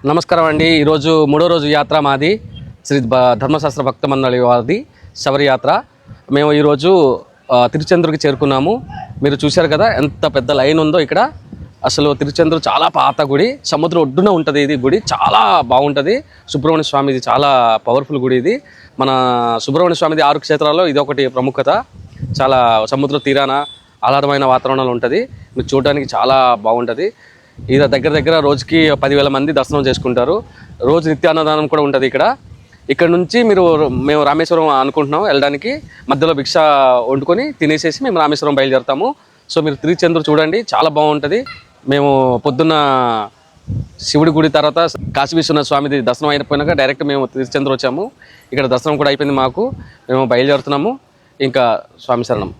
నమస్కారం అండి. ఈరోజు మూడో రోజు యాత్ర మాది శ్రీ ధర్మశాస్త్ర భక్త మండలి వారిది శబరి యాత్ర. మేము ఈరోజు తిరుచెందూరుకి చేరుకున్నాము. మీరు చూశారు కదా ఎంత పెద్ద లైన్ ఉందో ఇక్కడ. అసలు తిరుచెందూరు చాలా పాత గుడి, సముద్రం ఒడ్డున ఉంటుంది. ఇది గుడి చాలా బాగుంటుంది. సుబ్రహ్మణ్య స్వామిది చాలా పవర్ఫుల్ గుడి ఇది. మన సుబ్రహ్మణ్య స్వామిది 6 క్షేత్రాల్లో ఇది ఒకటి ప్రముఖత. చాలా సముద్ర తీరాన ఆహ్లాదమైన వాతావరణంలో ఉంటుంది. మీరు చూడడానికి చాలా బాగుంటుంది. ఇది దగ్గర రోజుకి 10,000 మంది దర్శనం చేసుకుంటారు. రోజు నిత్యాన్నదానం కూడా ఉంటుంది ఇక్కడ నుంచి మేము రామేశ్వరం అనుకుంటున్నాం వెళ్ళడానికి. మధ్యలో భిక్ష వండుకొని తినేసేసి మేము రామేశ్వరం బయలుదేరుతాము. సో మీరు తిరుచెందూరు చూడండి, చాలా బాగుంటుంది. మేము పొద్దున్న శివుడి గుడి తర్వాత కాశీ విశ్వనాథ స్వామిది దర్శనం అయిపోయినాక డైరెక్ట్ మేము తిరుచెందూరు వచ్చాము. ఇక్కడ దర్శనం కూడా అయిపోయింది మాకు. మేము బయలుదేరుతున్నాము. ఇంకా స్వామి శరణం.